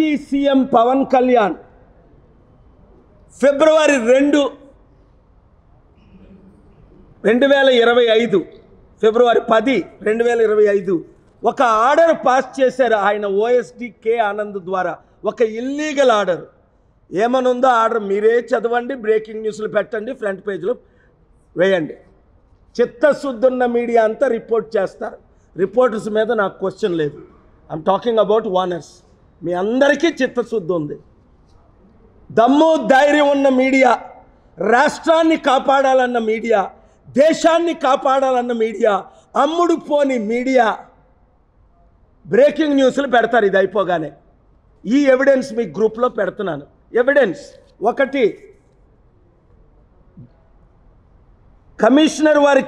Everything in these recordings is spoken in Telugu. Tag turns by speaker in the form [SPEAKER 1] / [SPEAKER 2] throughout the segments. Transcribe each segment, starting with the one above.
[SPEAKER 1] డిప్యూటీ సీఎం పవన్ కళ్యాణ్ ఫిబ్రవరి 2, 2025 ఫిబ్రవరి 10, 2025 ఒక ఆర్డర్ పాస్ చేశారు ఆయన ఓఎస్డి కే ఆనంద్ ద్వారా. ఒక ఇల్లీగల్ ఆర్డర్. ఏమనుందో ఆర్డర్ మీరే చదవండి, బ్రేకింగ్ న్యూస్లు పెట్టండి, ఫ్రంట్ పేజ్లో వేయండి. చిత్తశుద్ధి ఉన్న మీడియా అంతా రిపోర్ట్ చేస్తారు. రిపోర్టర్స్ మీద నాకు క్వశ్చన్ లేదు. I'm talking about owners. మీ అందరికీ చిత్తశుద్ధి ఉంది. దమ్ము ధైర్యం ఉన్న మీడియా, రాష్ట్రాన్ని కాపాడాలన్న మీడియా, దేశాన్ని కాపాడాలన్న మీడియా, అమ్ముడు పోని మీడియా బ్రేకింగ్ న్యూస్లు పెడతారు. ఇది అయిపోగానే ఈ ఎవిడెన్స్ మీ గ్రూప్లో పెడుతున్నాను. ఎవిడెన్స్ 1, కమిషనర్ వారి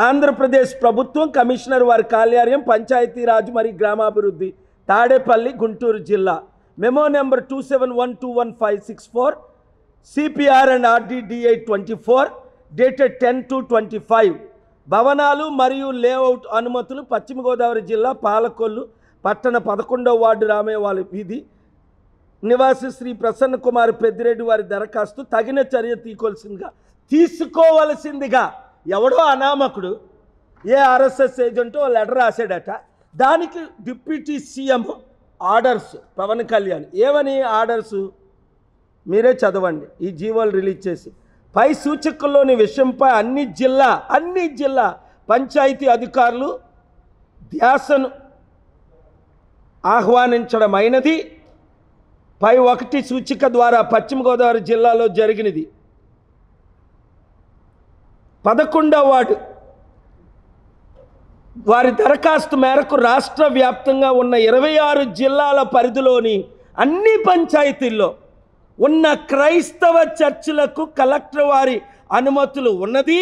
[SPEAKER 1] ఆంధ్రప్రదేశ్ ప్రభుత్వం కమిషనర్ వారి కార్యాలయం పంచాయతీరాజ్ మరియు గ్రామాభివృద్ధి తాడేపల్లి గుంటూరు జిల్లా memo number 27121564 CPR and RDDA 24 dated 10/2/25 భవనాలు మరియు లేఅవుట్ అనుమతులు పశ్చిమ గోదావరి జిల్లా పాలకొల్లు పట్టణ 11వ వార్డు రామేవాళ్ళ వీధి నివాసి శ్రీ ప్రసన్న కుమార్ పెద్దిరెడ్డి వారి దరఖాస్తు తగిన చర్య తీసుకోవలసిందిగా ఎవడో అనామకుడు ఏ ఆర్ఎస్ఎస్ ఏజెంటో లెటర్ రాశాడట. దానికి deputy CM orders Pavan Kalyan. ఏమని ఆర్డర్స్ మీరే చదవండి. ఈ జీవోలు రిలీజ్ చేసి పై సూచకల్లోని విషయంపై అన్ని జిల్లా పంచాయతీ అధికారులు ధ్యాసను ఆహ్వానించడమైనది. పై 1 సూచిక ద్వారా పశ్చిమ గోదావరి జిల్లాలో జరిగినది. 11వ వార్డు వారి దరఖాస్తు మేరకు రాష్ట్ర వ్యాప్తంగా ఉన్న 26 జిల్లాల పరిధిలోని అన్ని పంచాయతీల్లో ఉన్న క్రైస్తవ చర్చిలకు కలెక్టర్ వారి అనుమతులు ఉన్నది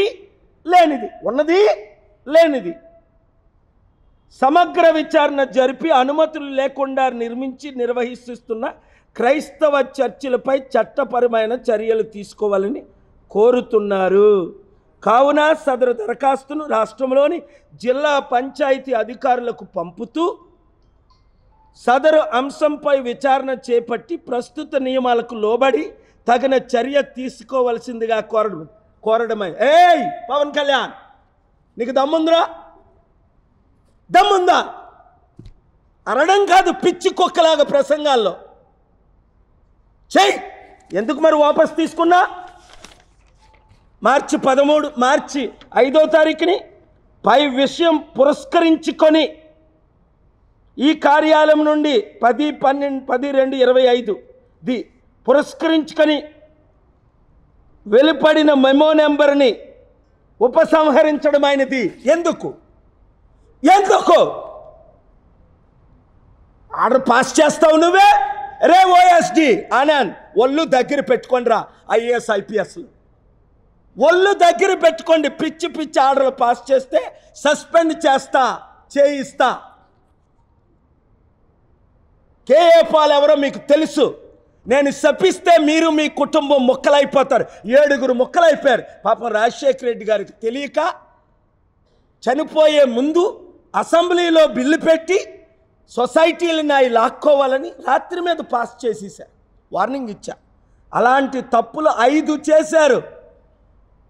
[SPEAKER 1] లేనిది సమగ్ర విచారణ జరిపి అనుమతులు లేకుండా నిర్వహిస్తున్న క్రైస్తవ చర్చిలపై చట్టపరమైన చర్యలు తీసుకోవాలని కోరుతున్నారు. కావున సదరు దరఖాస్తును రాష్ట్రంలోని జిల్లా పంచాయతీ అధికారులకు పంపుతూ సదరు అంశంపై విచారణ చేపట్టి ప్రస్తుత నియమాలకు లోబడి తగిన చర్య తీసుకోవలసిందిగా కోరడమే. ఏయ్ పవన్ కళ్యాణ్, నీకు దమ్ముందా? అనడం కాదు, పిచ్చి కుక్కలాగా ప్రసంగాల్లో చెయ్యి. ఎందుకు మరి వాపస్ తీసుకున్నా? మార్చి 5వ తారీఖుని పై విషయం పురస్కరించుకొని ఈ కార్యాలయం నుండి 10/12/25 పురస్కరించుకొని వెలుపడిన మెమో నెంబర్ని ఉపసంహరించడమైనది. ఎందుకు ఆర్డర్ పాస్ చేస్తావు నువ్వే? రే ఓఎస్డి ఆనంద్, ఒళ్ళు దగ్గర పెట్టుకోండిరా. ఐఏఎస్ ఐపీఎస్లు ఒళ్ళు దగ్గర పెట్టుకోండి. పిచ్చి ఆర్డర్లు పాస్ చేస్తే సస్పెండ్ చేయిస్తా. కేఏ పాల్ ఎవరో మీకు తెలుసు. నేను శపిస్తే మీరు మీ కుటుంబం ముక్కలైపోతారు. 7 ముక్కలైపోయారు. పాపం రాజశేఖర రెడ్డి గారికి తెలియక చనిపోయే ముందు అసెంబ్లీలో బిల్లు పెట్టి సొసైటీలు నాయి లాక్కోవాలని రాత్రి మీద పాస్ చేసేసారు. వార్నింగ్ ఇచ్చా. అలాంటి తప్పులు 5 చేశారు.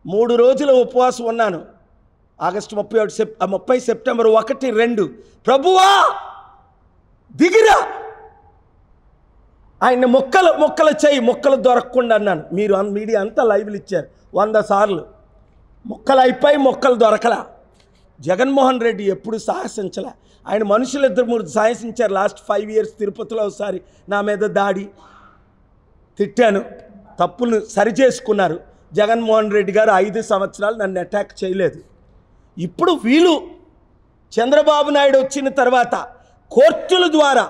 [SPEAKER 1] 3 రోజుల ఉపవాసం ఉన్నాను. ఆగస్టు 30 సెప్టెంబర్ 1, 2 ప్రభువా దిగిరా, ఆయన మొక్కలు చేయి, మొక్కలు దొరకకుండా అన్నాను. మీరు మీడియా అంతా లైవ్లు ఇచ్చారు 100 సార్లు. మొక్కలు అయిపోయి మొక్కలు దొరకలా. జగన్మోహన్ రెడ్డి ఎప్పుడు సాహసించలే. ఆయన మనుషులు 2-3 సాహసించారు. లాస్ట్ 5 ఇయర్స్ తిరుపతిలో ఒకసారి నా మీద దాడి, తిట్టాను, తప్పులు సరిచేసుకున్నారు. జగన్మోహన్ రెడ్డి గారు 5 సంవత్సరాలు నన్ను అటాక్ చేయలేదు. ఇప్పుడు వీళ్ళు చంద్రబాబు నాయుడు వచ్చిన తర్వాత కోర్టుల ద్వారా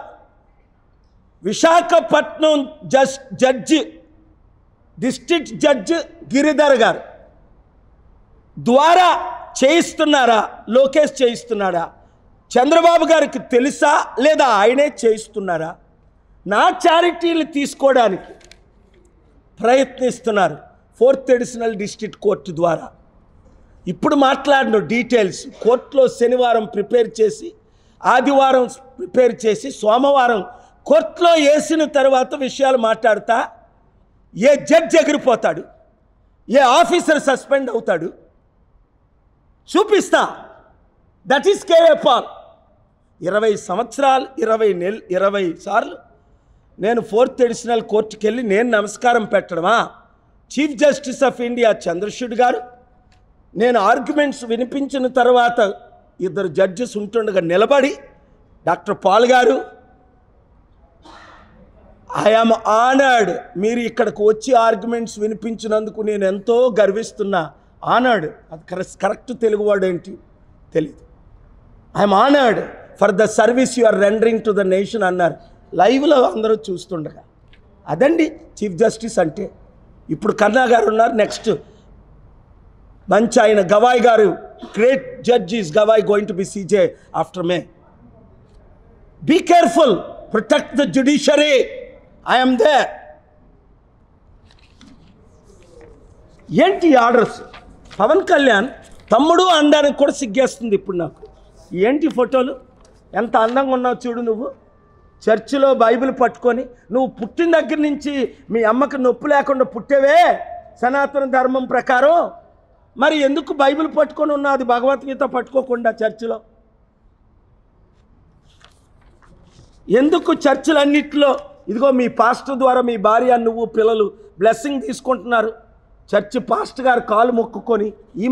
[SPEAKER 1] Visakhapatnam judge district judge Giridhar గారు ద్వారా చేయిస్తున్నారా? లోకేష్ చేయిస్తున్నాడా? చంద్రబాబు గారికి తెలుసా లేదా ఆయనే చేయిస్తున్నారా? నా చారిటీలు తీసుకోవడానికి ప్రయత్నిస్తున్నారు 4th అడిషనల్ డిస్ట్రిక్ట్ కోర్టు ద్వారా. ఇప్పుడు మాట్లాడిన డీటెయిల్స్ కోర్టులో శనివారం ప్రిపేర్ చేసి, ఆదివారం ప్రిపేర్ చేసి, సోమవారం కోర్టులో వేసిన తర్వాత విషయాలు మాట్లాడతా ఏ జడ్జి ఎగిరిపోతాడు, ఏ ఆఫీసర్ సస్పెండ్ అవుతాడు చూపిస్తా. That is KA Paul. 20 సంవత్సరాలు 20 సార్లు నేను 4th అడిషనల్ కోర్టుకి వెళ్ళి నేను నమస్కారం పెట్టడమా? Chief justice of India Chandrachud గారు, నేను ఆర్గ్యుమెంట్స్ వినిపించిన తర్వాత 2 జడ్జెస్ ఉంటుండగా నిలబడి, డాక్టర్ పాల్ గారు, ఐ యామ్ ఆనర్డ్, మీరు ఇక్కడికి వచ్చి ఆర్గ్యుమెంట్స్ వినిపించినందుకు నేను ఎంతో గర్విస్తున్నా. ఆనర్డ్ అది కరెక్ట్ తెలుగు వర్డ్ ఏంటి తెలియదు. I'm honoured for the service you are rendering to the nation అన్నారు లైవ్లో అందరూ చూస్తుండగా. అదండి చీఫ్ జస్టిస్ అంటే. ఇప్పుడు కన్నా గారు ఉన్నారు, నెక్స్ట్ మంచి ఆయన Gavai garu, great judge is Gavai going to be CJ after May. Be careful, protect the judiciary. I am there. ఏంటి ఆర్డర్స్? పవన్ కళ్యాణ్ తమ్ముడు అనడానికి కూడా సిగ్గేస్తుంది ఇప్పుడు నాకు. ఏంటి ఫోటోలు? ఎంత అందంగా ఉన్నావు చూడు నువ్వు, చర్చిలో బైబిల్ పట్టుకొని. నువ్వు పుట్టిన దగ్గర నుంచి మీ అమ్మకి నొప్పి లేకుండా పుట్టేవే సనాతన ధర్మం ప్రకారం. మరి ఎందుకు బైబిల్ పట్టుకొని ఉన్నావు, అది భగవద్గీత పట్టుకోకుండా చర్చిలో? ఎందుకు చర్చిలన్నింటిలో ఇదిగో మీ పాస్టర్ ద్వారా మీ భార్య నువ్వు పిల్లలు బ్లెస్సింగ్ తీసుకుంటున్నారు? చర్చి పాస్టర్ గారు కాలు మొక్కుకొని ఈ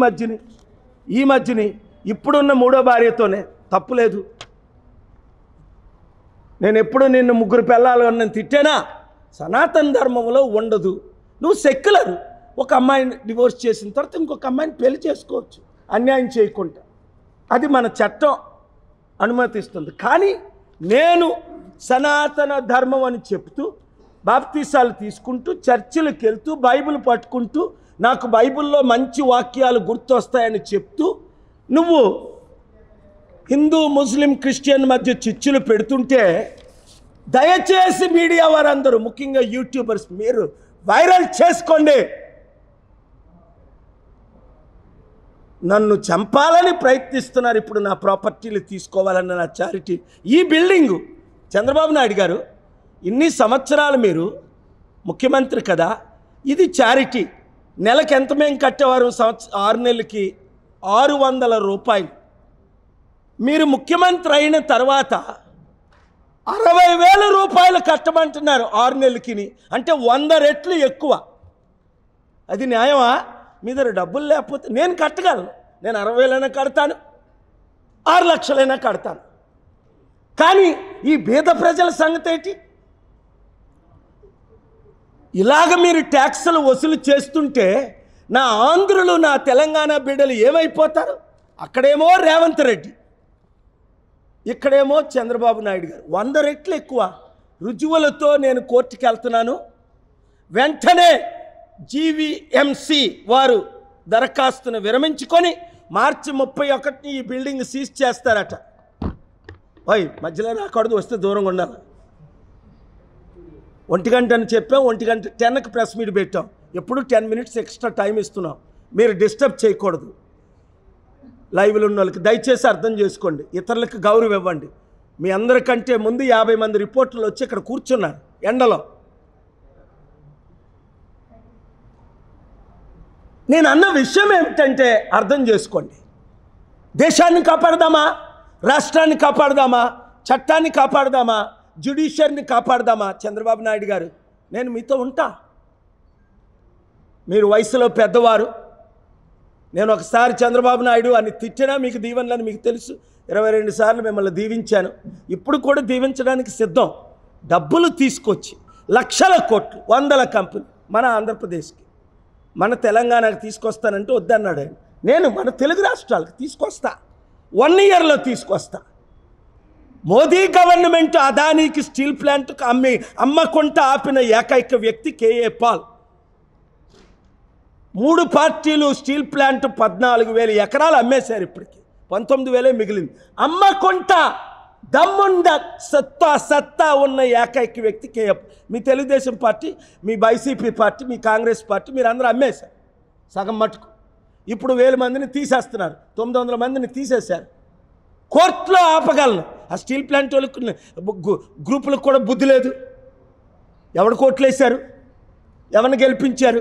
[SPEAKER 1] మధ్యని ఇప్పుడున్న 3వ భార్యతోనే తప్పులేదు. నేను ఎప్పుడు నిన్ను 3 పిల్లలు నేను తిట్టానా? సనాతన ధర్మంలో ఉండదు. నువ్వు సెక్యులర్. ఒక అమ్మాయిని డివోర్స్ చేసిన తర్వాత ఇంకొక అమ్మాయిని పెళ్లి చేసుకోవచ్చు అన్యాయం చేయకుండా, అది మన చట్టం అనుమతిస్తుంది. కానీ నేను సనాతన ధర్మం అని చెప్తూ బాప్తీసాలు తీసుకుంటూ చర్చిలకు వెళ్తూ బైబిల్ పట్టుకుంటూ నాకు బైబిల్లో మంచి వాక్యాలు గుర్తొస్తాయని చెప్తూ నువ్వు హిందూ ముస్లిం క్రిస్టియన్ మధ్య చిచ్చులు పెడుతుంటే దయచేసి మీడియా వారందరూ, ముఖ్యంగా యూట్యూబర్స్, మీరు వైరల్ చేసుకోండి. నన్ను చంపాలని ప్రయత్నిస్తున్నారు ఇప్పుడు, నా ప్రాపర్టీలు తీసుకోవాలన్న నా చారిటీ. ఈ బిల్డింగు చంద్రబాబు నాయుడు గారు ఇన్ని సంవత్సరాలు మీరు ముఖ్యమంత్రి కదా, ఇది చారిటీ. నెలకి ఎంత మేము కట్టేవారు? 6 నెలలకి 600 రూపాయలు. మీరు ముఖ్యమంత్రి అయిన తర్వాత 60,000 రూపాయలు కట్టమంటున్నారు 6 నెలలకి, అంటే 100 రెట్లు ఎక్కువ. అది న్యాయమా? మీ దగ్గర డబ్బులు లేకపోతే నేను కట్టగలను. నేను 60,000 కడతాను, 6 లక్షలైనా కడతాను. కానీ ఈ పేద ప్రజల సంగతి ఏంటి? ఇలాగ మీరు ట్యాక్సులు వసూలు చేస్తుంటే నా ఆంధ్రులు, నా తెలంగాణ బిడ్డలు ఏమైపోతారు? అక్కడేమో రేవంత్ రెడ్డి, ఇక్కడేమో చంద్రబాబు నాయుడు గారు. 100 రెట్లు ఎక్కువ. రుజువులతో నేను కోర్టుకి వెళ్తున్నాను. వెంటనే జీవీఎంసీ వారు దరఖాస్తును విరమించుకొని మార్చి 31 ఈ బిల్డింగ్ సీజ్ చేస్తారట. మధ్యలో రాకూడదు, వస్తే దూరంగా ఉండాలి. 1 గంట అని చెప్పాం, 1 గంట 10కి ప్రెస్ మీట్ పెట్టాం. ఎప్పుడు 10 మినిట్స్ ఎక్స్ట్రా టైం ఇస్తున్నాం. మీరు డిస్టర్బ్ చేయకూడదు. లైవ్లో ఉన్న వాళ్ళకి దయచేసి అర్థం చేసుకోండి, ఇతరులకు గౌరవం ఇవ్వండి. మీ అందరికంటే ముందు 50 మంది రిపోర్టర్లు వచ్చి ఇక్కడ కూర్చున్నారు ఎండలో. నేను అన్న విషయం ఏమిటంటే అర్థం చేసుకోండి. దేశాన్ని కాపాడదామా, రాష్ట్రాన్ని కాపాడదామా, చట్టాన్ని కాపాడదామా, జ్యుడిషియరీని కాపాడదామా? చంద్రబాబు నాయుడు గారు, నేను మీతో ఉంటా. మీరు వయసులో పెద్దవారు. నేను ఒకసారి చంద్రబాబు నాయుడు అని తిట్టినా మీకు దీవెనలని మీకు తెలుసు. 22 సార్లు మిమ్మల్ని దీవించాను. ఇప్పుడు కూడా దీవించడానికి సిద్ధం. డబ్బులు తీసుకొచ్చి లక్షల కోట్లు, 100 కంపెనీ మన ఆంధ్రప్రదేశ్కి, మన తెలంగాణకి తీసుకొస్తానంటే వద్దన్నాడు ఆయన. నేను మన తెలుగు రాష్ట్రాలకు తీసుకొస్తా, 1 ఇయర్లో తీసుకొస్తా. మోదీ గవర్నమెంట్ అదానీకి స్టీల్ ప్లాంట్కు అమ్మకుండా ఆపిన ఏకైక వ్యక్తి కేఏ పాల్. 3 పార్టీలు స్టీల్ ప్లాంట్ 14,000 ఎకరాలు అమ్మేశారు. ఇప్పటికి 19,000 మిగిలింది. అమ్మకుండా దమ్ముండ సత్తా ఉన్న ఏకైక వ్యక్తి కేఏ. మీ తెలుగుదేశం పార్టీ, మీ వైసీపీ పార్టీ, మీ కాంగ్రెస్ పార్టీ మీరందరూ అమ్మేశారు సగం మటుకు. ఇప్పుడు 1000 మందిని తీసేస్తున్నారు, 900 మందిని తీసేశారు. కోర్టులో ఆపగలను. ఆ స్టీల్ ప్లాంట్ వాళ్ళకి గ్రూపులకు కూడా బుద్ధి లేదు. ఎవడు కోట్లేశారు, ఎవరిని గెలిపించారు?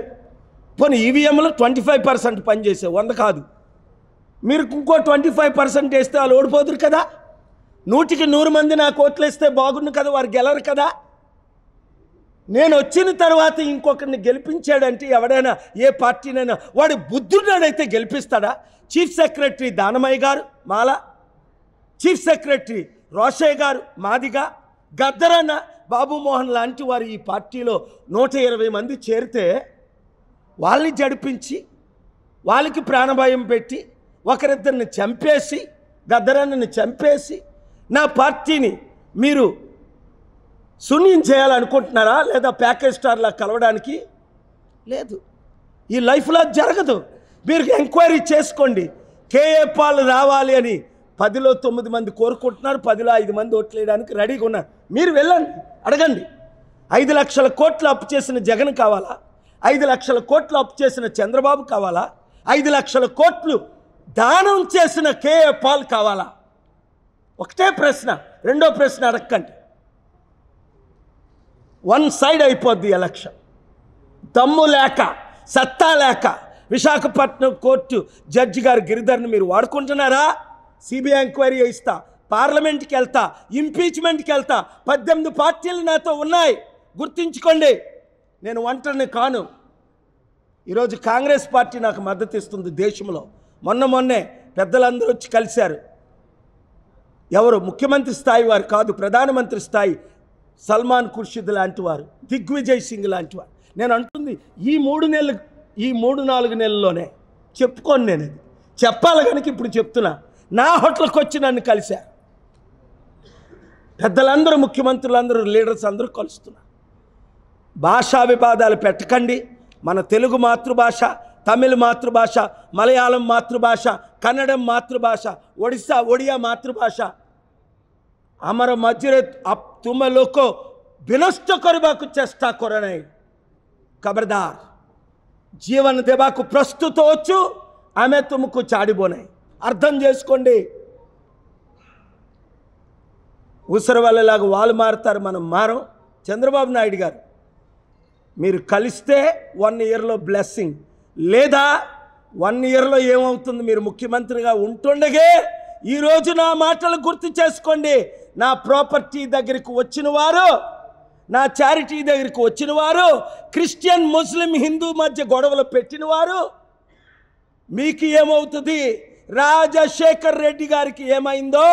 [SPEAKER 1] పోనీ ఈవీఎంలో 25% పనిచేసావు, 100 కాదు. మీరు ఇంకో 25% వేస్తే వాళ్ళు ఓడిపోదురు కదా. 100కి 100 మంది నాకు ఓట్లేస్తే బాగుండు కదా, వారు గెలరు కదా. నేను వచ్చిన తర్వాత ఇంకొకరిని గెలిపించాడంటే ఎవడైనా ఏ పార్టీనైనా వాడు బుద్ధుడైతే గెలిపిస్తాడా? చీఫ్ సెక్రటరీ దానమయ్య గారు మాల, చీఫ్ సెక్రటరీ రోషయ్య గారు మాదిగా, గద్దరన్న బాబుమోహన్ లాంటి వారు ఈ పార్టీలో 120 మంది చేరితే వాళ్ళని జడిపించి వాళ్ళకి ప్రాణభయం పెట్టి ఒకరిద్దరిని చంపేసి, గద్దరన్నని చంపేసి నా పార్టీని మీరు శూన్యం చేయాలనుకుంటున్నారా? లేదా ప్యాకేజ్ స్టార్లా కలవడానికి లేదు. ఈ లైఫ్లో జరగదు. మీరు ఎంక్వైరీ చేసుకోండి. కేఏ పాల్ రావాలి అని 10లో 9 మంది కోరుకుంటున్నారు, 10లో 5 మంది ఓట్లేయడానికి రెడీగా ఉన్నారు. మీరు వెళ్ళండి, అడగండి. 5 లక్షల కోట్లు అప్పు చేసిన జగన్ కావాలా? 5 లక్షల కోట్లు అప్పు చేసిన చంద్రబాబు కావాలా? 5 లక్షల కోట్లు దానం చేసిన కేఏ పాల్ కావాలా? ఒకటే ప్రశ్న. రెండో ప్రశ్న అడగండి. 1 సైడ్ అయిపోద్ది ఎలక్షన్. దమ్ము లేక, సత్తా లేక విశాఖపట్నం కోర్టు జడ్జి గారు గిరిధర్ని మీరు వాడుకుంటున్నారా? సిబిఐ ఎంక్వైరీ చేయిస్తా, పార్లమెంట్కి వెళ్తా, ఇంపీచ్మెంట్కి వెళ్తా. 18 పార్టీలు నాతో ఉన్నాయి, గుర్తుంచుకోండి. నేను ఒంటరిని కాను. ఈరోజు కాంగ్రెస్ పార్టీ నాకు మద్దతు ఇస్తుంది దేశంలో. మొన్నే పెద్దలందరూ వచ్చి కలిశారు. ఎవరు? ముఖ్యమంత్రి స్థాయి వారు కాదు, ప్రధానమంత్రి స్థాయి సల్మాన్ ఖుర్షిద్ లాంటి వారు, దిగ్విజయ్ సింగ్ లాంటి వారు. నేను అంటుంది ఈ 3-4 నెలల్లోనే చెప్పుకోను. నేను అది చెప్పాలి కనుక ఇప్పుడు చెప్తున్నా. నా హోటల్కి వచ్చి నన్ను కలిశారు పెద్దలందరూ, ముఖ్యమంత్రులందరూ, లీడర్స్ అందరూ కలుస్తున్నారు. భాషా వివాదాలు పెట్టకండి. మన తెలుగు మాతృభాష, తమిళ మాతృభాష, మలయాళం మాతృభాష, కన్నడం మాతృభాష, ఒడియా మాతృభాష. ଆମର ମଝିରେ ତୁମେ ଲୋକ ବିନଷ୍ଟ କରିବାକୁ ଚେଷ୍ଟା କର ନାହିଁ। ଖବରଦାର, జీవన ଦେବାକୁ ପ୍ରସ୍ତୁତ ଅଛୁ, ଆମେ ତୁମକୁ ଛାଡ଼ିବ ନାହିଁ। అర్థం చేసుకోండి. ఊసర వాళ్ళలాగా వాళ్ళు మారుతారు, మనం మారం. చంద్రబాబు నాయుడు గారు, మీరు కలిస్తే 1 ఇయర్లో బ్లెస్సింగ్, లేదా 1 ఇయర్లో ఏమవుతుంది? మీరు ముఖ్యమంత్రిగా ఉంటుండగే ఈరోజు నా మాటలు గుర్తు చేసుకోండి. నా ప్రాపర్టీ దగ్గరికి వచ్చిన వారు, నా చారిటీ దగ్గరికి వచ్చిన వారు, క్రిస్టియన్ ముస్లిం హిందూ మధ్య గొడవలు పెట్టిన వారు, మీకు ఏమవుతుంది? రాజశేఖర్ రెడ్డి గారికి ఏమైందో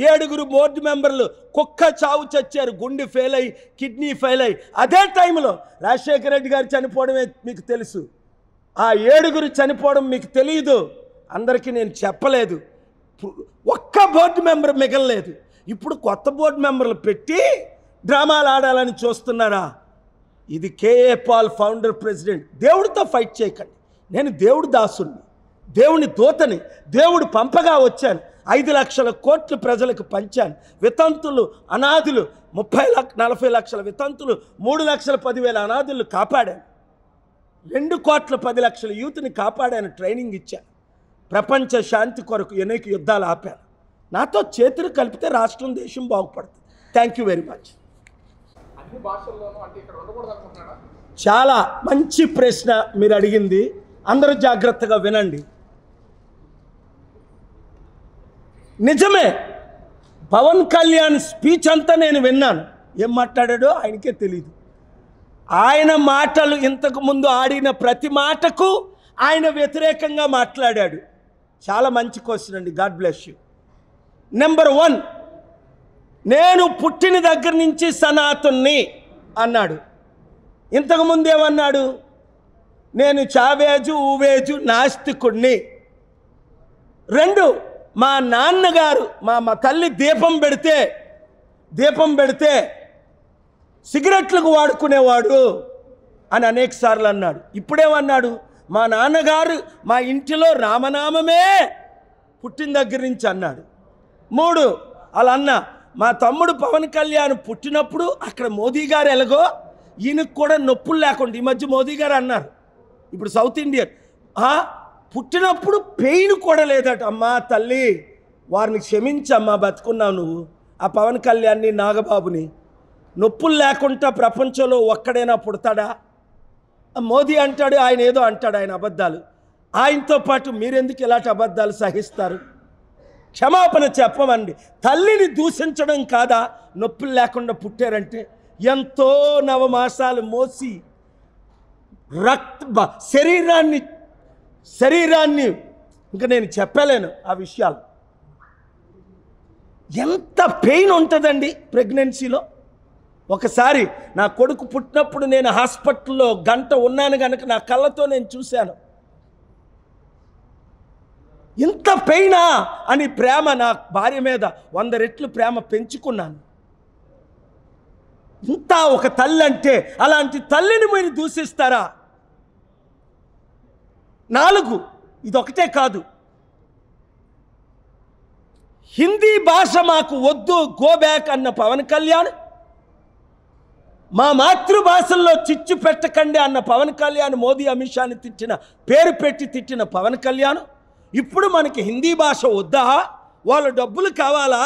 [SPEAKER 1] 7 బోర్డు మెంబర్లు కుక్క చావు చచ్చారు, గుండె ఫెయిల్ అయ్యి, కిడ్నీ ఫెయిల్ అయ్యి. అదే టైంలో రాజశేఖర రెడ్డి గారు చనిపోవడమే మీకు తెలుసు. ఆ 7 చనిపోవడం మీకు తెలియదు. అందరికీ నేను చెప్పలేదు. ఒక్క బోర్డు మెంబర్ మిగలలేదు. ఇప్పుడు కొత్త బోర్డు మెంబర్లు పెట్టి డ్రామాలు ఆడాలని చూస్తున్నారా? ఇది కేఏ పాల్ ఫౌండర్ ప్రెసిడెంట్. దేవుడితో ఫైట్ చేయకండి. నేను దేవుడి దాసుని, దేవుని దూతని. దేవుడు పంపగా వచ్చాను. 5 లక్షల కోట్లు ప్రజలకు పంచాను. వితంతులు, అనాథులు 40 లక్షల వితంతులు, 3,10,000 అనాథులు కాపాడాను. 2,10 లక్షల యూత్ని కాపాడాను, ట్రైనింగ్ ఇచ్చాను. ప్రపంచ శాంతి కొరకు అనేక యుద్ధాలు ఆపాను. నాతో చేతులు కలిపితే రాష్ట్రం, దేశం బాగుపడుతుంది. Thank you very much. చాలా మంచి ప్రశ్న మీరు అడిగింది. అందరూ జాగ్రత్తగా వినండి. నిజమే, పవన్ కళ్యాణ్ స్పీచ్ అంతా నేను విన్నాను. ఏం మాట్లాడాడో ఆయనకే తెలియదు. ఆయన మాటలు, ఇంతకుముందు ఆడిన ప్రతి మాటకు ఆయన వ్యతిరేకంగా మాట్లాడాడు. చాలా మంచి క్వశ్చన్ అండి. God bless you. నెంబర్ 1, నేను పుట్టిన దగ్గర నుంచి సనాతన్ని అన్నాడు. ఇంతకుముందు ఏమన్నాడు? నేను చావేజు, ఊవేజు, నాస్తికుడిని. 2, మా నాన్నగారు, మా తల్లి దీపం పెడితే సిగరెట్లకు వాడుకునేవాడు అని అనేక సార్లు అన్నాడు. ఇప్పుడేమన్నాడు? మా నాన్నగారు మా ఇంటిలో రామనామమే పుట్టిన దగ్గర నుంచి అన్నాడు. 3, అలా అన్న మా తమ్ముడు పవన్ కళ్యాణ్ పుట్టినప్పుడు అక్కడ మోదీ గారు ఎలాగో ఈయనకు కూడా నొప్పులు లేకుండా, ఈ మధ్య మోదీ గారు అన్నారు, ఇప్పుడు సౌత్ ఇండియన్ పుట్టినప్పుడు పెయిన్ కూడా లేదట. అమ్మా తల్లి, వారిని క్షమించమ్మా, బతుకున్నావు నువ్వు ఆ పవన్ కళ్యాణ్ని, నాగబాబుని. నొప్పులు లేకుండా ప్రపంచంలో ఒక్కడైనా పుడతాడా? మోదీ అంటాడు, ఆయన ఏదో అంటాడు, ఆయన అబద్ధాలు. ఆయనతో పాటు మీరెందుకు ఇలాంటి అబద్ధాలు సహిస్తారు? క్షమాపణ చెప్పమండి. తల్లిని దూషించడం కాదా నొప్పులు లేకుండా పుట్టారంటే? ఎంతో నవమాసాలు మోసి శరీరాన్ని ఇంకా నేను చెప్పలేను ఆ విషయాలు. ఎంత పెయిన్ ఉంటుందండి ప్రెగ్నెన్సీలో. ఒకసారి నా కొడుకు పుట్టినప్పుడు నేను హాస్పిటల్లో గంట ఉన్నాను కనుక నా కళ్ళతో నేను చూశాను. ఇంత పెయినా అని ప్రేమ నా భార్య మీద 100 రెట్లు ప్రేమ పెంచుకున్నాను. ఇంత ఒక తల్లి అంటే అలాంటి తల్లిని మీరు దూషిస్తారా? 4 ఇదొకటే కాదు. హిందీ భాష మాకు వద్దు, గో బ్యాక్ అన్న పవన్ కళ్యాణ్, మా మాతృభాషల్లో చిచ్చు పెట్టకండి అన్న పవన్ కళ్యాణ్, మోదీ అమిత్ షాని పేరు పెట్టి తిట్టిన పవన్ కళ్యాణ్, ఇప్పుడు మనకి హిందీ భాష వద్దా, వాళ్ళ డబ్బులు కావాలా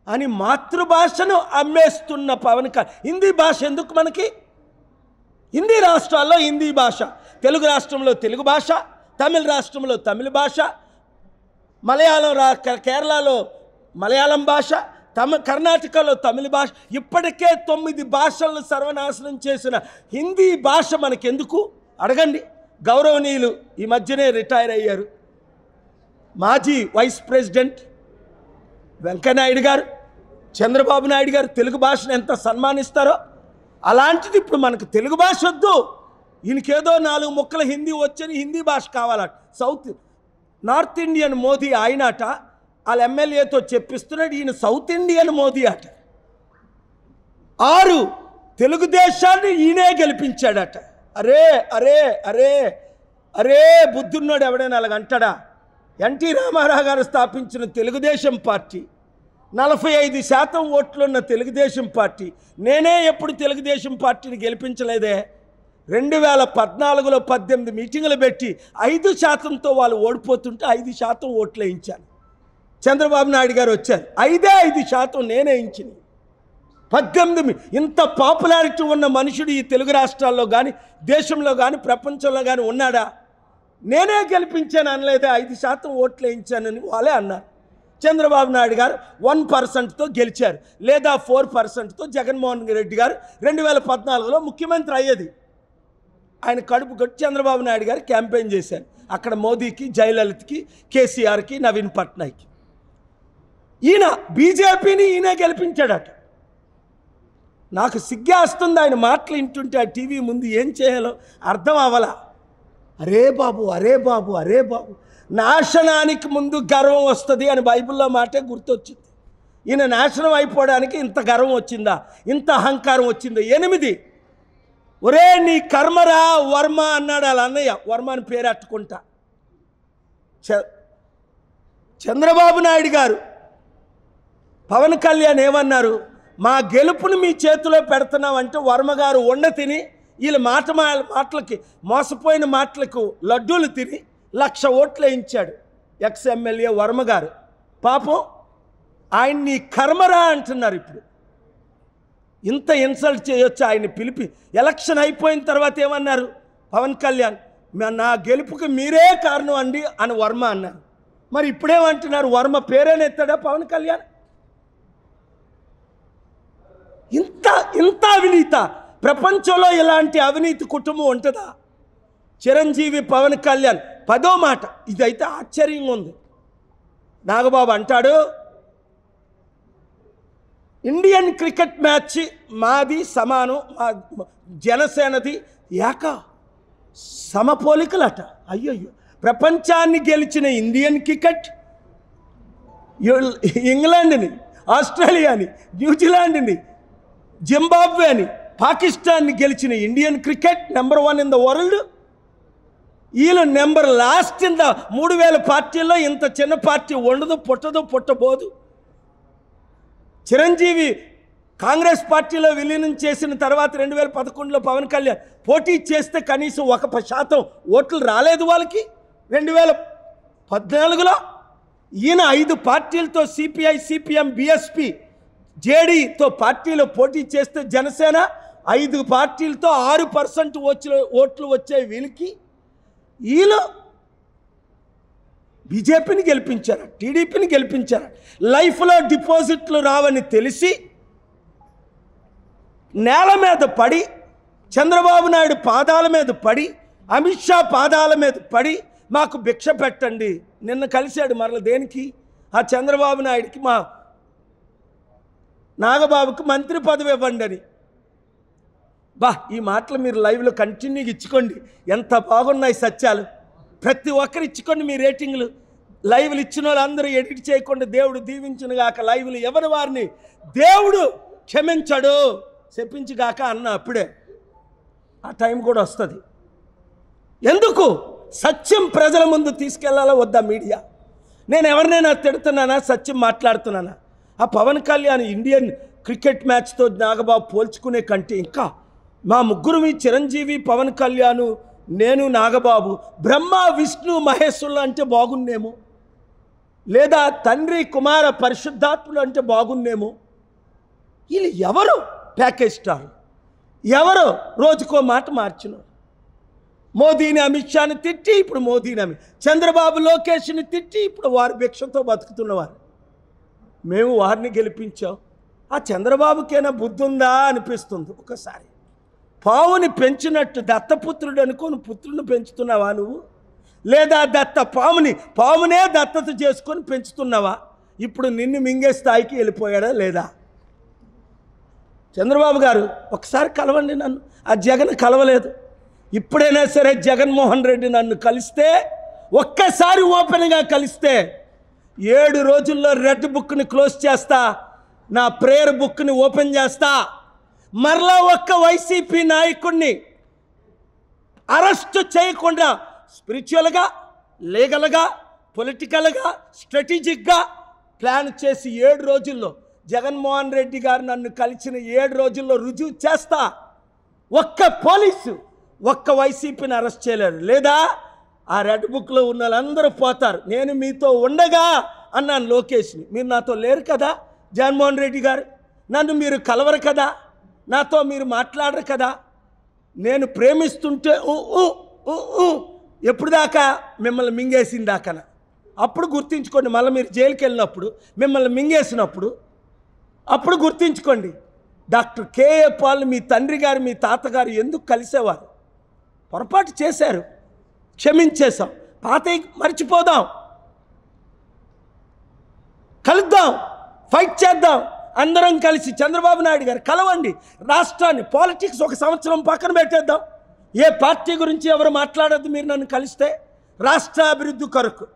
[SPEAKER 1] అని మాతృభాషను అమ్మేస్తున్న పవన్ కళ్యాణ్. హిందీ భాష ఎందుకు మనకి? హిందీ రాష్ట్రాల్లో హిందీ భాష, తెలుగు రాష్ట్రంలో తెలుగు భాష, తమిళ రాష్ట్రంలో తమిళ భాష, మలయాళం కేరళలో మలయాళం భాష, కర్ణాటకలో తమిళ భాష. ఇప్పటికే 9 భాషలను సర్వనాశనం చేసిన హిందీ భాష మనకెందుకు అడగండి. గౌరవనీయులు ఈ మధ్యనే రిటైర్ అయ్యారు మాజీ వైస్ ప్రెసిడెంట్ వెంకయ్యనాయుడు గారు, చంద్రబాబు నాయుడు గారు తెలుగు భాషను ఎంత సన్మానిస్తారో, అలాంటిది ఇప్పుడు మనకు తెలుగు భాష వద్దు, ఈయనకేదో 4 ముక్కలు హిందీ వచ్చని హిందీ భాష కావాలట. నార్త్ ఇండియన్ మోదీ ఆయనట, వాళ్ళ ఎమ్మెల్యేతో చెప్పిస్తున్నాడు. ఈయన సౌత్ ఇండియన్ మోదీ అట. 6 తెలుగుదేశాన్ని ఈయనే గెలిపించాడట. అరే అరే అరే అరే బుద్ధున్నోడు ఎవడైనా అలాగంటాడా? ఎన్టీ రామారావు గారు స్థాపించిన తెలుగుదేశం పార్టీ, 45% ఓట్లున్న తెలుగుదేశం పార్టీ, నేనే ఎప్పుడు తెలుగుదేశం పార్టీని గెలిపించలేదే. 2014లో 18 మీటింగులు పెట్టి 5%తో వాళ్ళు ఓడిపోతుంటే 5% ఓట్లు వేయించాను. చంద్రబాబు నాయుడు గారు వచ్చారు, 5% నేనే వేయించింది. 18 ఇంత పాపులారిటీ ఉన్న మనుషుడు ఈ తెలుగు రాష్ట్రాల్లో కానీ, దేశంలో కానీ, ప్రపంచంలో కానీ ఉన్నాడా? నేనే గెలిపించాను అనలేదే, 5% ఓట్లు వేయించానని వాళ్ళే అన్నారు. చంద్రబాబు నాయుడు గారు 1%తో గెలిచారు, లేదా 4%తో జగన్మోహన్ రెడ్డి గారు 2014లో ముఖ్యమంత్రి అయ్యేది. ఆయన కడుపు కొట్టి చంద్రబాబు నాయుడు గారు క్యాంపెయిన్ చేశారు అక్కడ మోదీకి, జయలలితకి, కేసీఆర్కి, నవీన్ పట్నాయక్కి. ఈయన బీజేపీని ఈయనే గెలిపించాడట. నాకు సిగ్గేస్తుంది ఆయన మాటలు వింటుంటే. ఆ టీవీ ముందు ఏం చేయాలో అర్థం అవ్వలా. అరే బాబు అరే బాబు అరే బాబు, నాశనానికి ముందు గర్వం వస్తుంది అని బైబిల్లో మాటే గుర్తొచ్చింది. ఈయన నాశనం అయిపోవడానికి ఇంత గర్వం వచ్చిందా, ఇంత అహంకారం వచ్చిందా? 8 ఒరే నీ కర్మరా వర్మ అన్నాడు వాళ్ళ అన్నయ్య, వర్మ అని పేరు అట్టుకుంటా. చంద్రబాబు నాయుడు గారు పవన్ కళ్యాణ్ ఏమన్నారు? మా గెలుపుని మీ చేతిలో పెడుతున్నామంటే వర్మ గారు వండ తిని, వీళ్ళ మాటలకి మోసపోయిన మాటలకు లడ్డూలు తిని 1,00,000 ఓట్లు వేయించాడు ఎక్స్ ఎమ్మెల్యే వర్మ గారు. పాపం ఆయన్ని కర్మరా అంటున్నారు. ఇప్పుడు ఇంత ఇన్సల్ట్ చేయొచ్చు ఆయన పిలిపి? ఎలక్షన్ అయిపోయిన తర్వాత ఏమన్నారు పవన్ కళ్యాణ్? నా గెలుపుకి మీరే కారణం అండి అని వర్మ అన్నారు. మరి ఇప్పుడేమంటున్నారు? వర్మ పేరేనెత్తాడా పవన్ కళ్యాణ్? ఇంత అవినీత ప్రపంచంలో ఇలాంటి అవినీతి కుటుంబం ఉంటుందా? చిరంజీవి, పవన్ కళ్యాణ్ 10వ మాట. ఇదైతే ఆశ్చర్యంగా ఉంది. నాగబాబు అంటాడు, ఇండియన్ క్రికెట్ మ్యాచ్ మాది సమానం, జనసేనది సమపోలికలట. అయ్యయ్యో, ప్రపంచాన్ని గెలిచిన ఇండియన్ క్రికెట్ ఇంగ్లాండ్ని, ఆస్ట్రేలియాని, న్యూజిలాండ్ని, జింబాబ్వేని, పాకిస్తాన్ని గెలిచిన Indian cricket number 1 in the world. వీళ్ళు నెంబర్ లాస్ట్ ఇన్ ద 3000 పార్టీల్లో ఇంత చిన్న పార్టీ ఉండదు, పుట్టబోదు. చిరంజీవి కాంగ్రెస్ పార్టీలో విలీనం చేసిన తర్వాత 2011లో పవన్ కళ్యాణ్ పోటీ చేస్తే కనీసం 1% ఓట్లు రాలేదు వాళ్ళకి. 2014లో ఈయన 5 పార్టీలతో సిపిఐ, సిపిఎం, బిఎస్పి, జేడీతో పార్టీలో పోటీ చేస్తే జనసేన 5 పార్టీలతో 6% ఓట్లు వచ్చాయి వీళ్ళకి. వీళ్ళు బీజేపీని గెలిపించారు, టీడీపీని గెలిపించారు. లైఫ్లో డిపాజిట్లు రావని తెలిసి నేల మీద పడి, చంద్రబాబు నాయుడు పాదాల మీద పడి, అమిత్ షా పాదాల మీద పడి మాకు భిక్ష పెట్టండి. నిన్న కలిశాడు మరల దేనికి? ఆ చంద్రబాబు నాయుడికి మా నాగబాబుకి మంత్రి పదవి ఇవ్వండి అని. ఈ మాటలు మీరు లైవ్లో కంటిన్యూగా ఇచ్చుకోండి. ఎంత బాగున్నాయి సత్యాలు. ప్రతి ఒక్కరు ఇచ్చుకోండి మీ రేటింగ్లు. లైవ్లు ఇచ్చిన వాళ్ళందరూ ఎడిట్ చేయకుండా దేవుడు దీవించునుగాక. లైవ్లు ఎవరి వారిని దేవుడు క్షమించడు, చెప్పించుగాక అన్న అప్పుడే ఆ టైం కూడా వస్తుంది. ఎందుకు? సత్యం ప్రజల ముందు తీసుకెళ్లాలా వద్దా మీడియా? నేను ఎవరినైనా తిడుతున్నానా? సత్యం మాట్లాడుతున్నానా? ఆ పవన్ కళ్యాణ్ ఇండియన్ క్రికెట్ మ్యాచ్తో నాగబాబు పోల్చుకునే కంటే ఇంకా మా ముగ్గురు, మీ చిరంజీవి, పవన్ కళ్యాణ్, నేను, నాగబాబు, బ్రహ్మ, విష్ణు, మహేశ్వరులు అంటే బాగున్నేమో, లేదా తండ్రి, కుమార, పరిశుద్ధాత్ములు అంటే బాగున్నేమో. వీళ్ళు ఎవరు ప్యాకేజ్ స్టార్? ఎవరు రోజుకో మాట మార్చిన? మోదీని, అమిత్ షాని తిట్టి ఇప్పుడు మోదీని, చంద్రబాబు, లోకేష్ని తిట్టి ఇప్పుడు వారి భిక్షతో బతుకుతున్నవారు. మేము వారిని గెలిపించాం. ఆ చంద్రబాబుకైనా బుద్ధి ఉందా అనిపిస్తుంది ఒకసారి. పావుని పెంచినట్టు దత్తపుత్రుడు అనుకోని పుత్రుని పెంచుతున్నావా నువ్వు? లేదా పామునే దత్తత చేసుకొని పెంచుతున్నావా? ఇప్పుడు నిన్ను మింగే స్థాయికి వెళ్ళిపోయాడా లేదా? చంద్రబాబు గారు ఒకసారి కలవండి నన్ను. ఆ జగన్ కలవలేదు. ఇప్పుడైనా సరే జగన్మోహన్ రెడ్డి నన్ను కలిస్తే, ఒక్కసారి ఓపెన్గా కలిస్తే 7 రోజుల్లో రెడ్ బుక్ని క్లోజ్ చేస్తా, నా ప్రేయర్ బుక్ని ఓపెన్ చేస్తా. మరలా ఒక్క వైసీపీ నాయకుడిని అరెస్ట్ చేయకుండా స్పిరిచువల్గా, లీగల్గా, పొలిటికల్గా, స్ట్రాటజిక్గా ప్లాన్ చేసి 7 రోజుల్లో జగన్మోహన్ రెడ్డి గారు నన్ను కలిసిన 7 రోజుల్లో రుజువు చేస్తా. ఒక్క పోలీసు, ఒక్క వైసీపీని అరెస్ట్ చేయలేరు. లేదా ఆ రెడ్ బుక్లో ఉన్న వాళ్ళందరూ పోతారు. నేను మీతో ఉండగా అన్నాను లోకేష్ని. మీరు నాతో లేరు కదా జగన్మోహన్ రెడ్డి గారు, నన్ను మీరు కలవరు కదా, నాతో మీరు మాట్లాడరు కదా. నేను ప్రేమిస్తుంటే ఎప్పుడు దాకా మిమ్మల్ని మింగేసిన దాకా. అప్పుడు గుర్తించుకోండి. మళ్ళీ మీరు జైలుకి వెళ్ళినప్పుడు, మిమ్మల్ని మింగేసినప్పుడు అప్పుడు గుర్తించుకోండి. డాక్టర్ కేఏ పాల్ మీ తండ్రి గారు, మీ తాతగారు ఎందుకు కలిసేవారు? పొరపాటు చేశారు, క్షమించేశాం. పాత మర్చిపోదాం, కలుద్దాం, ఫైట్ చేద్దాం. అందరం కలిసి చంద్రబాబు నాయుడు గారు కలవండి. రాష్ట్రాన్ని, పాలిటిక్స్ ఒక సంవత్సరం పక్కన పెట్టేద్దాం. ఏ పార్టీ గురించి ఎవరు మాట్లాడద్దు. మీరు నన్ను కలిస్తే రాష్ట్ర అభివృద్ధి కొరకు,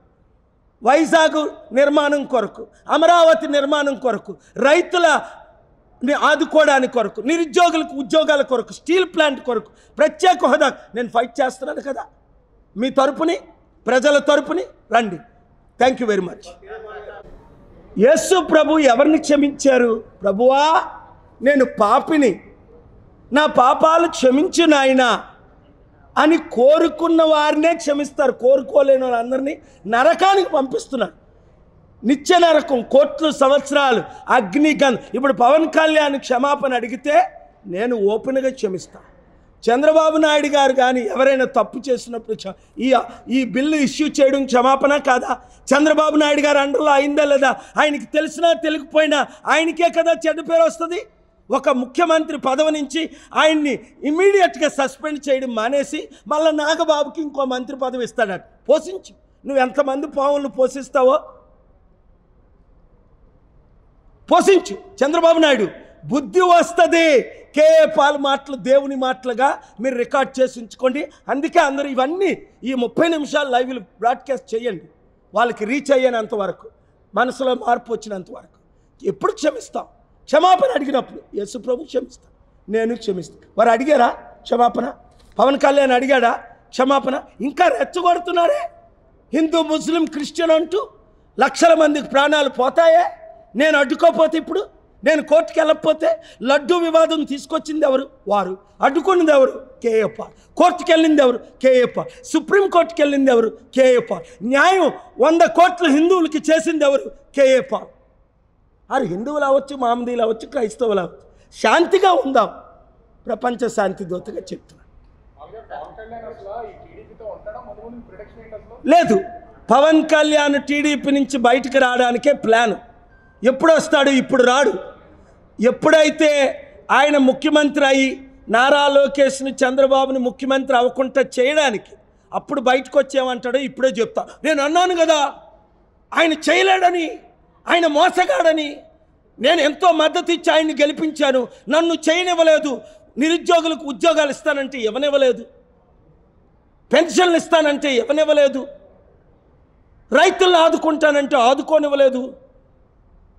[SPEAKER 1] వైజాగ్ నిర్మాణం కొరకు, అమరావతి నిర్మాణం కొరకు, రైతులని ఆదుకోవడానికి కొరకు, నిరుద్యోగులకు ఉద్యోగాల కొరకు, స్టీల్ ప్లాంట్ కొరకు, ప్రత్యేక హోదా నేను ఫైట్ చేస్తున్నాను కదా. మీ తరపుని, ప్రజల తరపుని రండి. Thank you very much. Yesu ప్రభు ఎవరిని క్షమించారు? ప్రభువా, నేను పాపిని, నా పాపాలు క్షమించు నాయనా అని కోరుకున్న వారినే క్షమిస్తారు. కోరుకోలేని వాళ్ళందరినీ నరకానికి పంపిస్తున్నారు. నిత్య నరకం, కోట్ల సంవత్సరాలు, అగ్నిగంధ. ఇప్పుడు పవన్ కళ్యాణ్ క్షమాపణ అడిగితే నేను ఓపెన్గా క్షమిస్తాను. చంద్రబాబు నాయుడు గారు కానీ ఎవరైనా తప్పు చేసినప్పుడు ఈ బిల్లు ఇష్యూ చేయడం క్షమాపణ కాదా? చంద్రబాబు నాయుడు గారు అండర్లో అయిందా లేదా? ఆయనకి తెలిసినా తెలియకపోయినా ఆయనకే కదా చెడ్డ పేరు వస్తుంది. ఒక ముఖ్యమంత్రి పదవి నుంచి ఆయన్ని ఇమీడియట్గా సస్పెండ్ చేయడం మానేసి మళ్ళీ నాగబాబుకి ఇంకో మంత్రి పదవి ఇస్తాడట. పోషించు. నువ్వు ఎంతమంది పావులను పోషిస్తావో పోషించు. చంద్రబాబు నాయుడు బుద్ధి వస్తుంది. కేఏ పాల్ మాటలు దేవుని మాటలుగా మీరు రికార్డ్ చేసి ఉంచుకోండి. అందుకే అందరూ ఇవన్నీ ఈ 30 నిమిషాలు లైవ్లు బ్రాడ్కాస్ట్ చేయండి. వాళ్ళకి రీచ్ అయ్యేంత వరకు, మనసులో మార్పు వచ్చినంత వరకు. ఎప్పుడు క్షమిస్తాం? క్షమాపణ అడిగినప్పుడు యేసు ప్రభు క్షమిస్తాం, నేను క్షమిస్తాను. వారు అడిగారా క్షమాపణ? పవన్ కళ్యాణ్ అడిగాడా క్షమాపణ? ఇంకా రెచ్చగొడుతున్నారే. హిందూ, ముస్లిం, క్రిస్టియన్ అంటూ లక్షల మందికి ప్రాణాలు పోతాయే. నేను అడ్డుకోపోతే ఇప్పుడు నేను కోర్టుకి వెళ్ళకపోతే లడ్డూ వివాదం తీసుకొచ్చింది ఎవరు? వారు. అడ్డుకున్నది ఎవరు? కేఏ పాల్. కోర్టుకి వెళ్ళింది ఎవరు? కేఏ పాల్. సుప్రీంకోర్టుకి వెళ్ళింది ఎవరు? కేఏ పాల్. న్యాయం 100 కోట్ల హిందువులకి చేసింది ఎవరు? కేఏ పాల్. వారు హిందువులు అవ్వచ్చు, మహమ్మదీలు అవ్వచ్చు, క్రైస్తవులు అవ్వచ్చు. శాంతిగా ఉందాం, ప్రపంచ శాంతి దూతగా చెప్తున్నాను. లేదు, పవన్ కళ్యాణ్ టీడీపీ నుంచి బయటికి రావడానికే ప్లాను. ఎప్పుడు వస్తాడు? ఇప్పుడు రాడు. ఎప్పుడైతే ఆయన ముఖ్యమంత్రి అయ్యి నారా లోకేష్ని, చంద్రబాబుని ముఖ్యమంత్రి అవ్వకుండా చేయడానికి అప్పుడు బయటకు వచ్చేమంటాడో ఇప్పుడే చెప్తా. నేను అన్నాను కదా ఆయన చేయలేడని, ఆయన మోసగాడని. నేను ఎంతో మద్దతు ఇచ్చి ఆయన్ని గెలిపించాను. నన్ను చేయనివ్వలేదు. నిరుద్యోగులకు ఉద్యోగాలు ఇస్తానంటే ఇవ్వనివ్వలేదు. పెన్షన్లు ఇస్తానంటే ఇవ్వనివ్వలేదు. రైతులను ఆదుకుంటానంటే ఆదుకోనివ్వలేదు.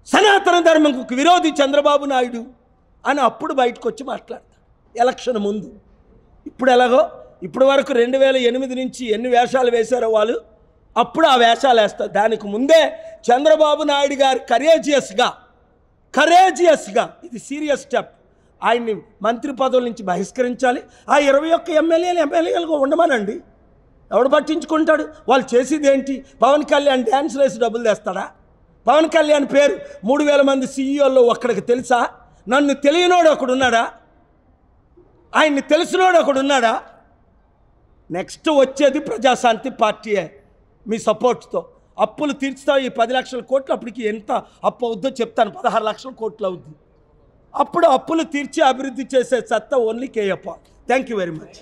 [SPEAKER 1] సనాతన ధర్మంకు విరోధి చంద్రబాబు నాయుడు అని అప్పుడు బయటకు వచ్చి మాట్లాడతాడు ఎలక్షన్ ముందు. ఇప్పుడు ఎలాగో ఇప్పటి వరకు 2008 నుంచి ఎన్ని వేషాలు వేశారో వాళ్ళు, అప్పుడు ఆ వేషాలు వేస్తారు. దానికి ముందే చంద్రబాబు నాయుడు గారు కరేజియస్గా ఇది సీరియస్ స్టెప్, ఆయన్ని మంత్రి పదవుల నుంచి బహిష్కరించాలి. ఆ 21 ఎమ్మెల్యేలుగా ఉండమనండి. ఎవడు పట్టించుకుంటాడు? వాళ్ళు చేసేది ఏంటి? పవన్ కళ్యాణ్ డ్యాన్స్ వేసి డబ్బులు తెస్తాడా? పవన్ కళ్యాణ్ పేరు 3000 మంది సీఈఓల్లో ఒక్కడికి తెలుసా? నన్ను తెలియనోడు ఒకడున్నాడా? ఆయన్ని తెలిసినోడు ఒకడున్నాడా? నెక్స్ట్ వచ్చేది ప్రజాశాంతి పార్టీయే మీ సపోర్ట్తో. అప్పులు తీర్చుతావు ఈ 10 లక్షల కోట్లు. అప్పటికి ఎంత అప్పు అవుద్దో చెప్తాను. 16 లక్షల కోట్లు అవుద్ది. అప్పుడు అప్పులు తీర్చి అభివృద్ధి చేసే సత్తా only KA Paul. Thank you very much.